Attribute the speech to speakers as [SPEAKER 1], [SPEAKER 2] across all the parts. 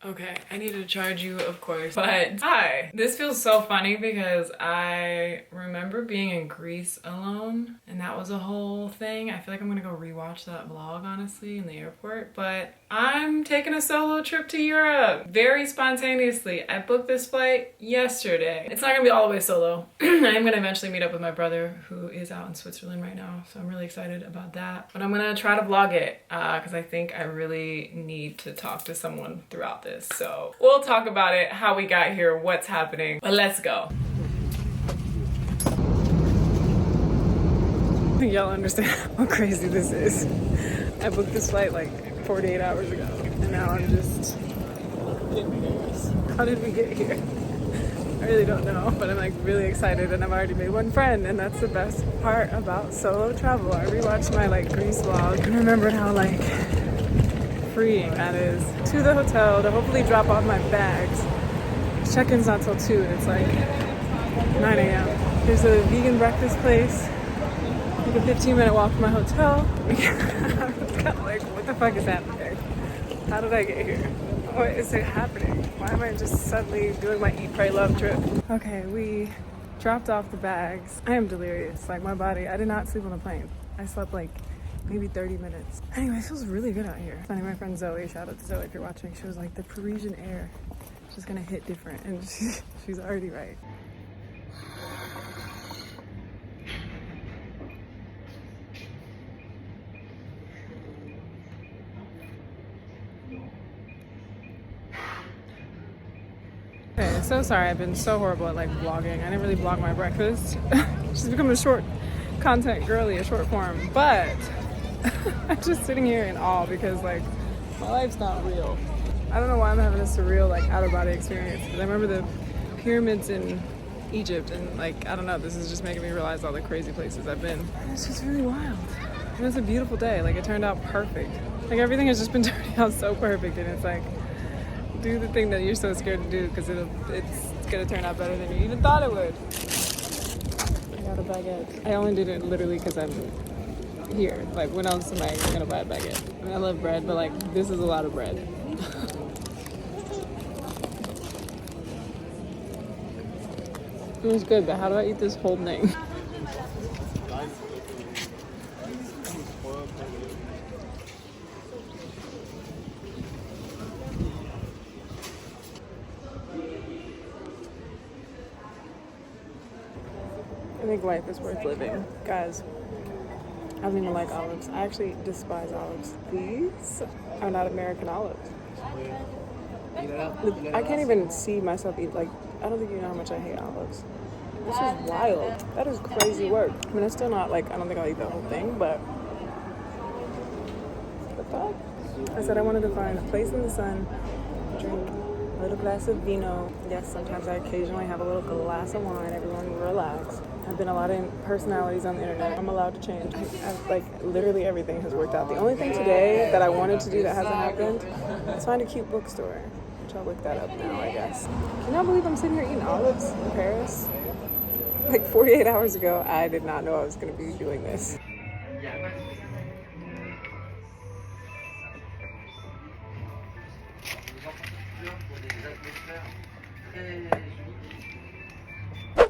[SPEAKER 1] Okay, I need to charge you, of course. But hi, this feels so funny because I remember being in Greece alone and that was a whole thing. I feel like I'm gonna go rewatch that vlog, honestly, in the airport. But I'm taking a solo trip to Europe very spontaneously. I booked this flight yesterday. It's not gonna be all the way solo. I am gonna eventually meet up with my brother who is out in Switzerland right now. So I'm really excited about that. But I'm gonna try to vlog it because I think I really need to talk to someone throughout this. So we'll talk about it, how we got here, what's happening, but let's go. Y'all understand how crazy this is. I booked this flight like 48 hours ago and now I'm just in Paris. How did we get here? I really don't know, but I'm like really excited and I've already made one friend and that's the best part about solo travel. I rewatched my like Greece vlog and remembered how like freeing that is. To the hotel to hopefully drop off my bags. Check-in's not till 2 and it's like 9 a.m. There's a vegan breakfast place. Like a 15-minute walk from my hotel. I was kind of like, what the fuck is happening? How did I get here? What is it happening? Why am I just suddenly doing my eat, pray, love trip? Okay, we dropped off the bags. I am delirious. Like my body, I did not sleep on the plane. I slept like maybe 30 minutes. Anyway, it feels really good out here. Funny, my friend Zoe, shout out to Zoe if you're watching, she was like, the Parisian air is just gonna hit different. And she's already right. Okay, so sorry, I've been so horrible at like vlogging. I didn't really vlog my breakfast. She's become a short content girly, a short form, but I'm just sitting here in awe because like my life's not real. I don't know why I'm having a surreal like out of body experience, but I remember the pyramids in Egypt and like, I don't know, this is just making me realize all the crazy places I've been. It's just really wild. And it's a beautiful day. Like it turned out perfect. Like everything has just been turning out so perfect and it's like, do the thing that you're so scared to do because it's gonna turn out better than you even thought it would. I got a baguette. I only did it literally because I'm here. Like when else am I gonna buy a baguette? I mean, I love bread, but like this is a lot of bread. It was good, but how do I eat this whole thing? I think life is worth living. Guys, I don't even like olives. I actually despise olives. These are not American olives. I can't even see myself eat, like, I don't think you know how much I hate olives. This is wild. That is crazy work. I mean, it's still not like, I don't think I'll eat the whole thing, but the fuck? I said I wanted to find a place in the sun, drink a little glass of vino. Yes, sometimes I occasionally have a little glass of wine. Everyone relax. I've been a lot of personalities on the internet. I'm allowed to change. I've like literally everything has worked out. The only thing today that I wanted to do that hasn't happened is find a cute bookstore, which I'll look that up now, I guess. Can y'all believe I'm sitting here eating olives in Paris? Like 48 hours ago, I did not know I was going to be doing this.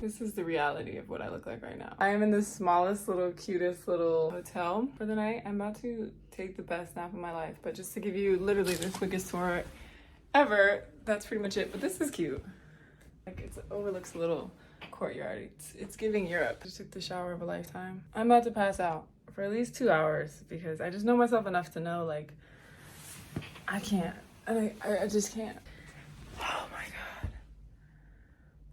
[SPEAKER 1] This is the reality of what I look like right now. I am in the smallest little, cutest little hotel for the night. I'm about to take the best nap of my life, but just to give you literally the quickest tour ever, that's pretty much it. But this is cute. Like it overlooks a little courtyard. It's giving Europe. Just took the shower of a lifetime. I'm about to pass out for at least 2 hours because I just know myself enough to know like I can't. And I just can't. Oh my God.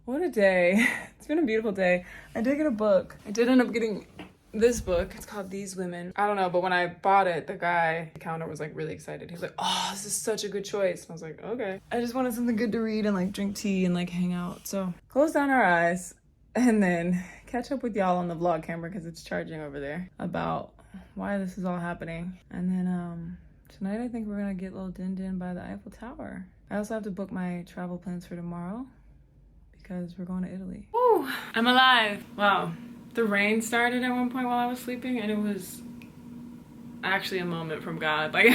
[SPEAKER 1] What a day. It's been a beautiful day. I did get a book. I did end up getting this book. It's called These Women. I don't know, but when I bought it, the guy, the counter was like really excited. He was like, oh, this is such a good choice. And I was like, okay. I just wanted something good to read and like drink tea and like hang out. So close down our eyes and then catch up with y'all on the vlog camera because it's charging over there about why this is all happening. And then tonight I think we're gonna get a little din-din by the Eiffel Tower. I also have to book my travel plans for tomorrow because we're going to Italy. Woo, I'm alive. Wow. The rain started at one point while I was sleeping and it was actually a moment from God. Like,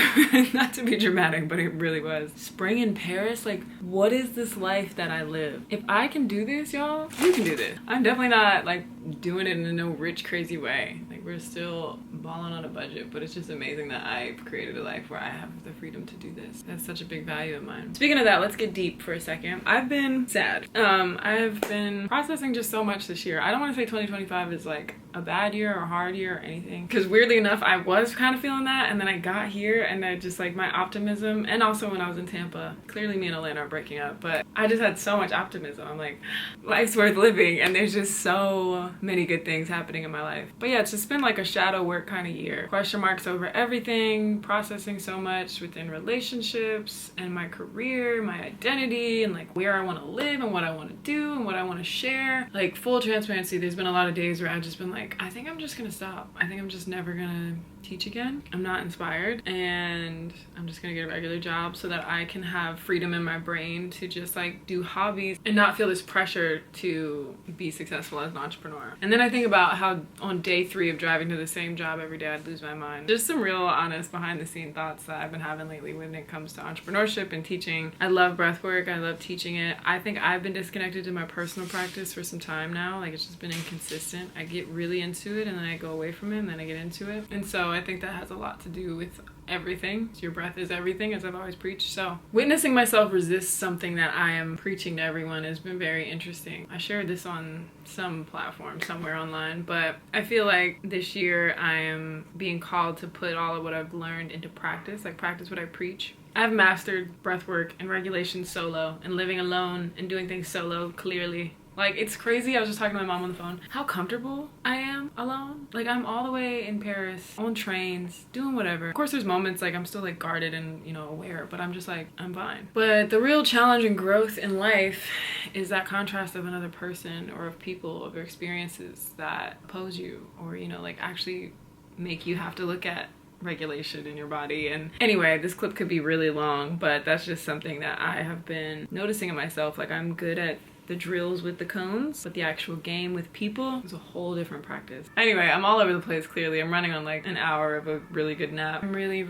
[SPEAKER 1] not to be dramatic, but it really was. Spring in Paris, like, what is this life that I live? If I can do this, y'all, you can do this. I'm definitely not like doing it in no rich, crazy way. Like, we're still balling on a budget, but it's just amazing that I've created a life where I have the freedom to do this. That's such a big value of mine. Speaking of that, let's get deep for a second. I've been sad. I've been processing just so much this year. I don't want to say 2025 is like a bad year or hard year or anything, because weirdly enough, I was kind of feeling that, and then I got here and I just like my optimism, and also when I was in Tampa, clearly me and Elena are breaking up, but I just had so much optimism. I'm like, life's worth living, and there's just so many good things happening in my life. But yeah, it's just been like a shadow work kind of year. Question marks over everything, processing so much within relationships and my career, my identity, and like where I want to live and what I want to do and what I want to share. Like, full transparency, there's been a lot of days where I've just been like, I think I'm just gonna stop. I think I'm just never gonna teach again. I'm not inspired, and I'm just gonna get a regular job so that I can have freedom in my brain to just like do hobbies and not feel this pressure to be successful as an entrepreneur. And then I think about how on day 3 of driving to the same job every day, I'd lose my mind. Just some real honest behind the scene thoughts that I've been having lately when it comes to entrepreneurship and teaching. I love breathwork. I love teaching it. I think I've been disconnected to my personal practice for some time now. Like, it's just been inconsistent. I get really into it and then I go away from it and then I get into it. And so I think that has a lot to do with everything. Your breath is everything, as I've always preached. So witnessing myself resist something that I am preaching to everyone has been very interesting. I shared this on some platform somewhere online, but I feel like this year I am being called to put all of what I've learned into practice, like practice what I preach. I've mastered breathwork and regulation solo and living alone and doing things solo clearly. Like, it's crazy. I was just talking to my mom on the phone. How comfortable I am alone. Like, I'm all the way in Paris, on trains, doing whatever. Of course, there's moments like I'm still like guarded and, you know, aware, but I'm just like, I'm fine. But the real challenge and growth in life is that contrast of another person or of people, of their experiences that oppose you, or, you know, like actually make you have to look at regulation in your body. And anyway, this clip could be really long, but that's just something that I have been noticing in myself. Like, I'm good at the drills with the cones, but the actual game with people is a whole different practice. Anyway, I'm all over the place. Clearly I'm running on like an hour of a really good nap. I'm really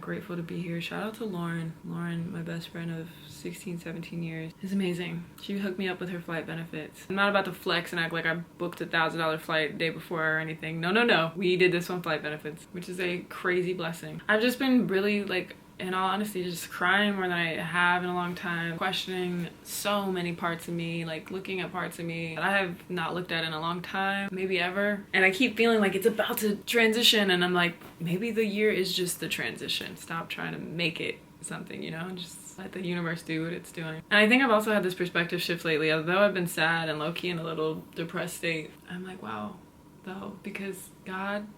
[SPEAKER 1] grateful to be here. Shout out to Lauren, my best friend of 16-17 years, is amazing. She hooked me up with her flight benefits. I'm not about to flex and act like I booked a $1,000 flight the day before or anything. No, we did this on flight benefits, which is a crazy blessing. I've just been really, like, in all honesty, just crying more than I have in a long time, questioning so many parts of me, like looking at parts of me that I have not looked at in a long time, maybe ever. And I keep feeling like it's about to transition, and I'm like, maybe the year is just the transition. Stop trying to make it something, you know, just let the universe do what it's doing. And I think I've also had this perspective shift lately. Although I've been sad and low-key in a little depressed state, I'm like, wow, though, because God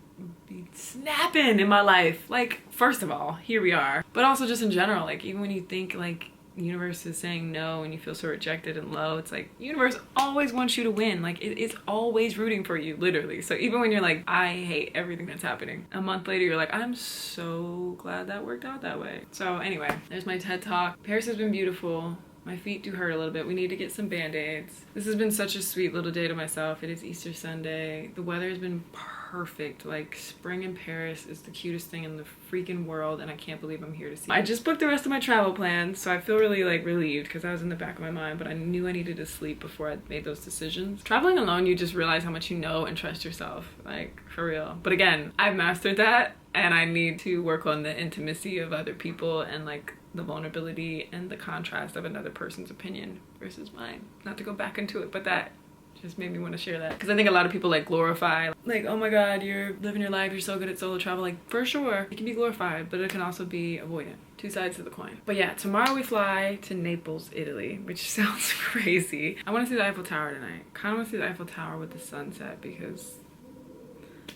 [SPEAKER 1] be snapping in my life. Like, first of all, here we are, but also just in general, like, even when you think like the universe is saying no and you feel so rejected and low, it's like universe always wants you to win. Like, it's always rooting for you, literally. So even when you're like, I hate everything that's happening, a month later you're like, I'm so glad that worked out that way. So anyway, there's my TED talk. Paris has been beautiful. My feet do hurt a little bit. We need to get some band-aids. This has been such a sweet little day to myself. It is Easter Sunday. The weather has been perfect. Like, spring in Paris is the cutest thing in the freaking world, and I can't believe I'm here to see it. I just booked the rest of my travel plans, so I feel really like relieved, because I was in the back of my mind, but I knew I needed to sleep before I made those decisions. Traveling alone, you just realize how much you know and trust yourself, like, for real. But again, I've mastered that, and I need to work on the intimacy of other people and like the vulnerability and the contrast of another person's opinion versus mine. Not to go back into it, but that just made me want to share that, because I think a lot of people like glorify, like, oh my god, you're living your life, you're so good at solo travel. Like, for sure, it can be glorified, but it can also be avoidant. Two sides to the coin. But yeah, tomorrow we fly to Naples, Italy, which sounds crazy. I want to see the Eiffel Tower tonight. Kind of want to see the Eiffel Tower with the sunset, because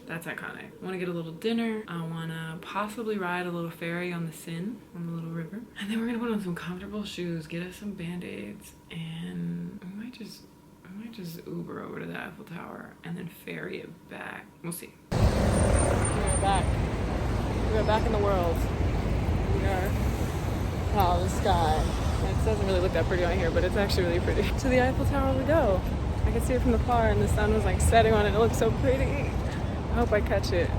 [SPEAKER 1] that's iconic. I want to get a little dinner. I want to possibly ride a little ferry on the Seine, on the little river. And then we're going to put on some comfortable shoes, get us some band-aids, and I might just Uber over to the Eiffel Tower and then ferry it back. We'll see. We are back. We are back in the world. We are, oh, the sky. It doesn't really look that pretty on here, but it's actually really pretty. To the Eiffel Tower we go. I can see it from the car, and the sun was like setting on it. It looks so pretty. I hope I catch it.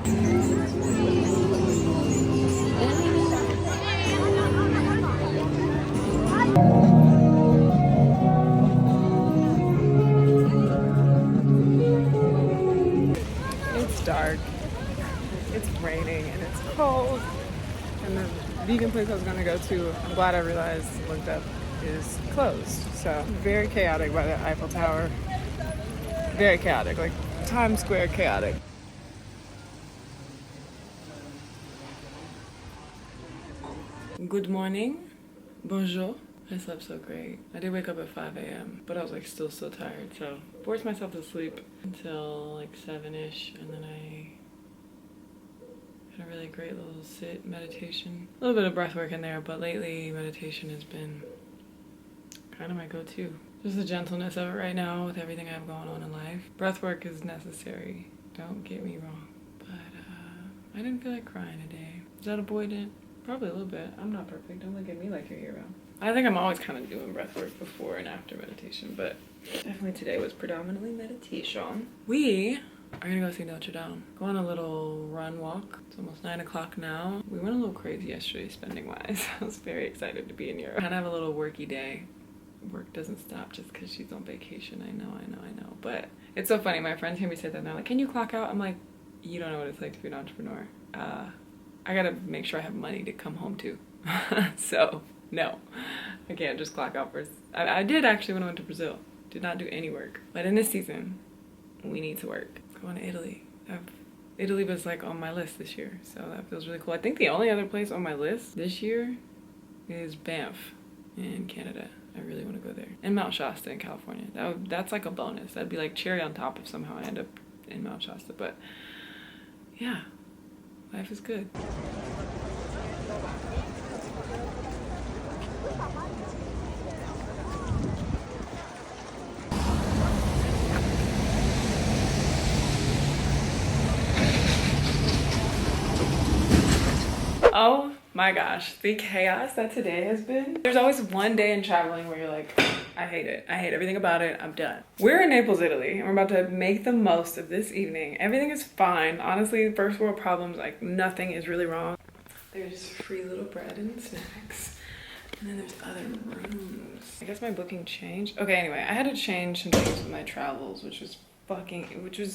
[SPEAKER 1] vegan place I was gonna go to, I'm glad I realized, looked up, is closed. So very chaotic by the Eiffel Tower. Very chaotic, like Times Square chaotic. Good morning. Bonjour. I slept so great. I did wake up at 5 a.m., but I was like still so tired, so forced myself to sleep until like 7-ish, and then I had a really great little sit meditation. A little bit of breath work in there, but lately meditation has been kind of my go-to. Just the gentleness of it right now with everything I have going on in life. Breath work is necessary, don't get me wrong, but I didn't feel like crying today. Is that avoidant? Probably a little bit. I'm not perfect. Don't look at me like you're hero. I think I'm always kind of doing breath work before and after meditation, but definitely today was predominantly meditation. We are gonna go see Notre Dame. Go on a little run walk. It's almost 9 o'clock now. We went a little crazy yesterday spending wise. I was very excited to be in Europe. Kind of have a little worky day. Work doesn't stop just because she's on vacation. I know. But it's so funny. My friends hear me say that and they're like, can you clock out? I'm like, you don't know what it's like to be an entrepreneur. I gotta make sure I have money to come home to. So no, I can't just clock out first. I did actually when I went to Brazil. Did not do any work. But in this season, we need to work. Going to Italy. Italy was like on my list this year, so that feels really cool. I think the only other place on my list this year is Banff in Canada. I really want to go there. And Mount Shasta in California. That's like a bonus. That'd be like cherry on top if somehow I end up in Mount Shasta. But yeah, life is good. Oh my gosh, the chaos that today has been. There's always one day in traveling where you're like, I hate it. I hate everything about it. I'm done. We're in Naples, Italy, and we're about to make the most of this evening. Everything is fine. Honestly, first world problems, like nothing is really wrong. There's free little bread and snacks. And then there's other rooms. I guess my booking changed. Okay, anyway, I had to change some things with my travels, which was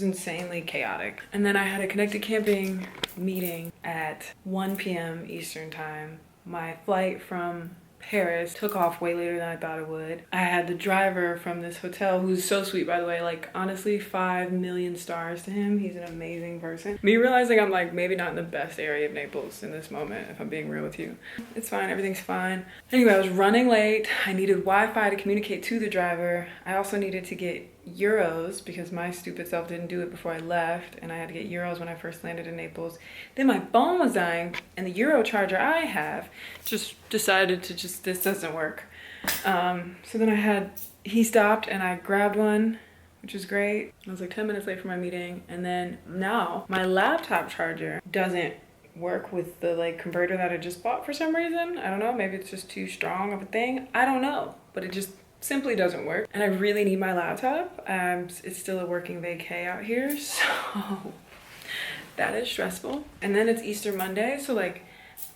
[SPEAKER 1] insanely chaotic. And then I had a connected camping meeting at 1 p.m. Eastern time. My flight from Paris took off way later than I thought it would. I had the driver from this hotel, who's so sweet, by the way, like honestly 5 million stars to him. He's an amazing person. Me realizing I'm like maybe not in the best area of Naples in this moment, if I'm being real with you. It's fine, everything's fine. Anyway, I was running late. I needed Wi-Fi to communicate to the driver. I also needed to get euros because my stupid self didn't do it before I left, and I had to get euros when I first landed in Naples. Then my phone was dying, and the euro charger I have just decided to this doesn't work. So then he stopped and I grabbed one, which was great. I was like 10 minutes late for my meeting, and then now my laptop charger doesn't work with the like converter that I just bought for some reason. I don't know, maybe it's just too strong of a thing. I don't know, but it just simply doesn't work, and I really need my laptop. It's still a working vacay out here, so that is stressful. And then it's Easter Monday, so like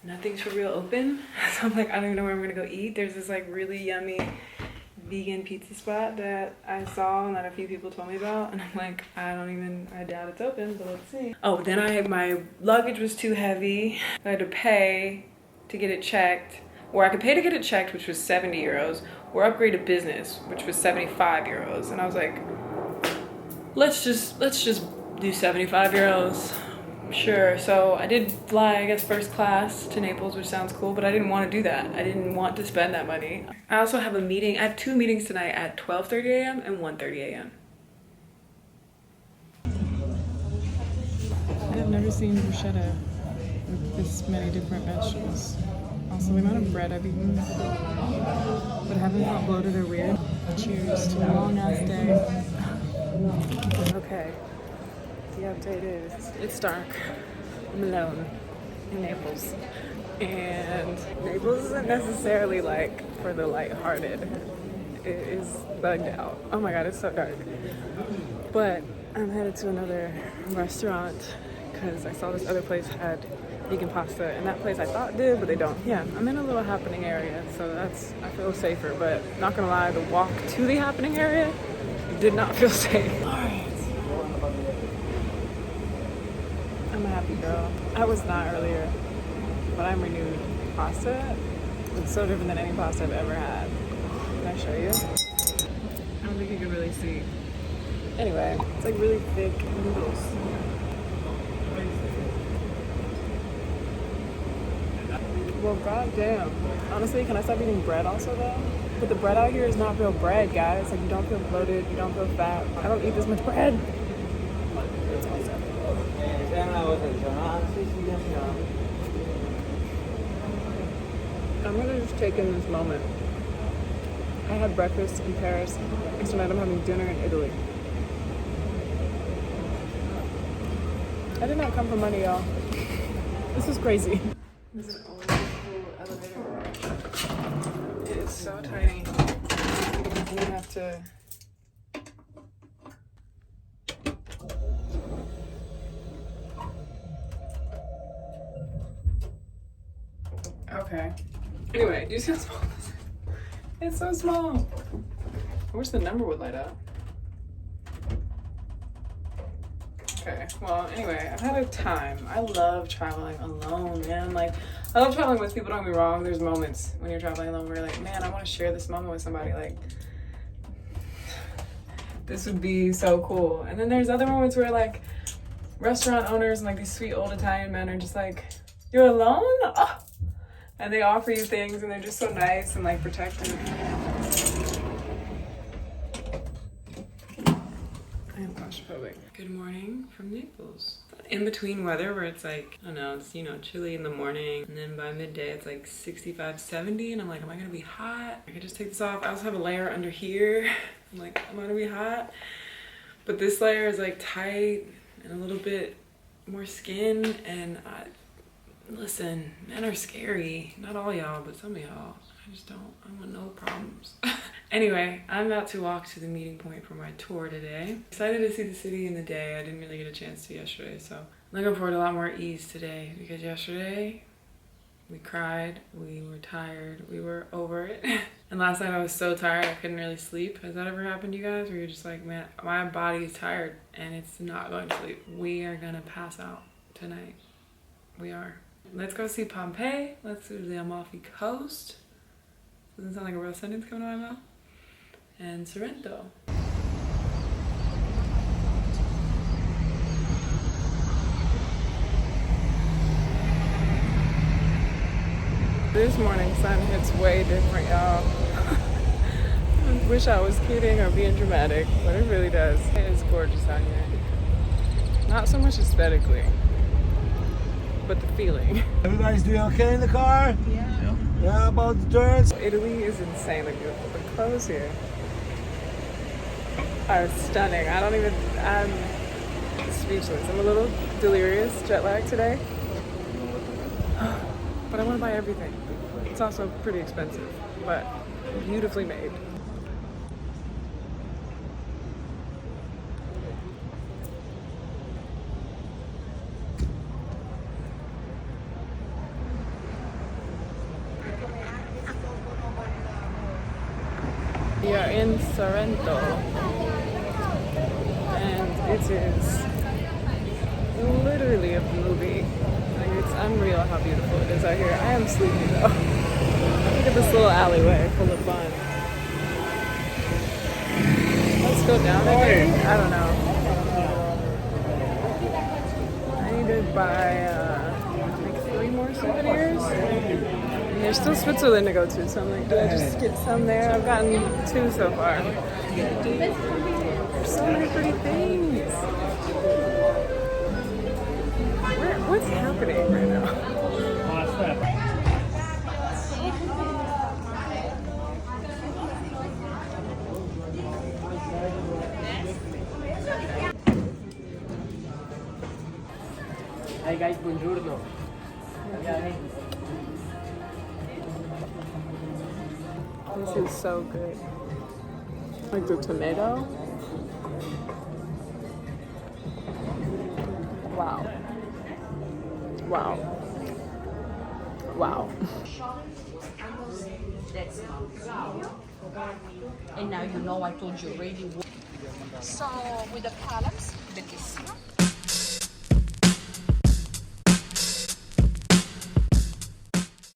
[SPEAKER 1] nothing's for real open. So I'm like, I don't even know where I'm gonna go eat. There's this like really yummy vegan pizza spot that I saw and that a few people told me about, and I'm like, I doubt it's open, but let's see. Oh, then my luggage was too heavy. I had to pay to get it checked, or I could pay to get it checked, which was 70 euros, or upgrade to business, which was 75 euros. And I was like, let's just do 75 euros. Sure. So I did fly, I guess, first class to Naples, which sounds cool, but I didn't want to do that. I didn't want to spend that money. I also have a meeting. I have 2 meetings tonight at 12:30 a.m. and 1:30 a.m. I've never seen bruschetta with this many different vegetables. Also, the amount of bread I've eaten, but I haven't felt bloated or weird. Cheers to a long ass day. Okay, the update is it's dark. I'm alone in Naples, and Naples isn't necessarily like for the lighthearted. It is bugged out. Oh my god, it's so dark. But I'm headed to another restaurant because I saw this other place had vegan pasta, and that place I thought did, but they don't. Yeah, I'm in a little happening area, so I feel safer, but not gonna lie, the walk to the happening area did not feel safe. All right. I'm a happy girl. I was not earlier, but I'm renewed. pasta. It's so different than any pasta I've ever had. Can I show you? I don't think you can really see. Anyway, it's like really thick noodles. Well, goddamn. Honestly, can I stop eating bread also though? But the bread out here is not real bread, guys. Like, you don't feel bloated, you don't feel fat. I don't eat this much bread. It's awesome. I'm gonna just take in this moment. I had breakfast in Paris, and tonight I'm having dinner in Italy. I did not come for money, y'all. This is crazy. This is an old school elevator. It is so tiny. You have to. Okay. Anyway, do you see how small this is? It's so small. I wish the number would light up. Okay, well, anyway, I've had a time. I love traveling alone, man. Like, I love traveling with people, don't get me wrong. There's moments when you're traveling alone where you're like, man, I want to share this moment with somebody. Like, this would be so cool. And then there's other moments where, like, restaurant owners and, like, these sweet old Italian men are just like, you're alone? Oh. And they offer you things, and they're just so nice and, like, protective. I am claustrophobic. Good morning from Naples. In between weather where it's like, I don't know, it's, you know, chilly in the morning, and then by midday it's like 65, 70, and I'm like, am I gonna be hot? I could just take this off. I also have a layer under here. I'm like, am I gonna be hot? But this layer is like tight and a little bit more skin, and listen, men are scary. Not all y'all, but some of y'all. I want no problems. Anyway, I'm about to walk to the meeting point for my tour today. Excited to see the city in the day. I didn't really get a chance to yesterday, so I'm looking forward to a lot more ease today, because yesterday we cried, we were tired, we were over it. And last night I was so tired I couldn't really sleep. Has that ever happened to you guys, where you're just like, man, my body is tired and it's not going to sleep? We are gonna pass out tonight. We are. Let's go see Pompeii. Let's go to the Amalfi Coast. Doesn't sound like a real sentence coming out of my mouth. And Sorrento. This morning sun hits way different, y'all. I wish I was kidding or being dramatic, but it really does. It is gorgeous out here. Not so much aesthetically, but the feeling.
[SPEAKER 2] Everybody's doing okay in the car?
[SPEAKER 3] Yeah.
[SPEAKER 2] Yeah, about the turns?
[SPEAKER 1] Italy is insanely beautiful. The clothes here are stunning. I'm speechless. I'm a little delirious, jet lag today. But I want to buy everything. It's also pretty expensive, but beautifully made. We are in Sorrento, and it is literally a movie. Like, it's unreal how beautiful it is out here. I am sleepy though. Look at this little alleyway full of fun. Let's go down it, maybe? I don't know. I need to buy like 3 more souvenirs. And there's still Switzerland to go to, so I'm like, do I just get some there? I've gotten 2 so far. There's so many pretty things. What's happening right now?
[SPEAKER 3] Hi guys, buongiorno.
[SPEAKER 1] This is so good. Like the tomato. Wow. Wow. Wow.
[SPEAKER 4] That's and now you know I told you already. So with the columns, bellissimo.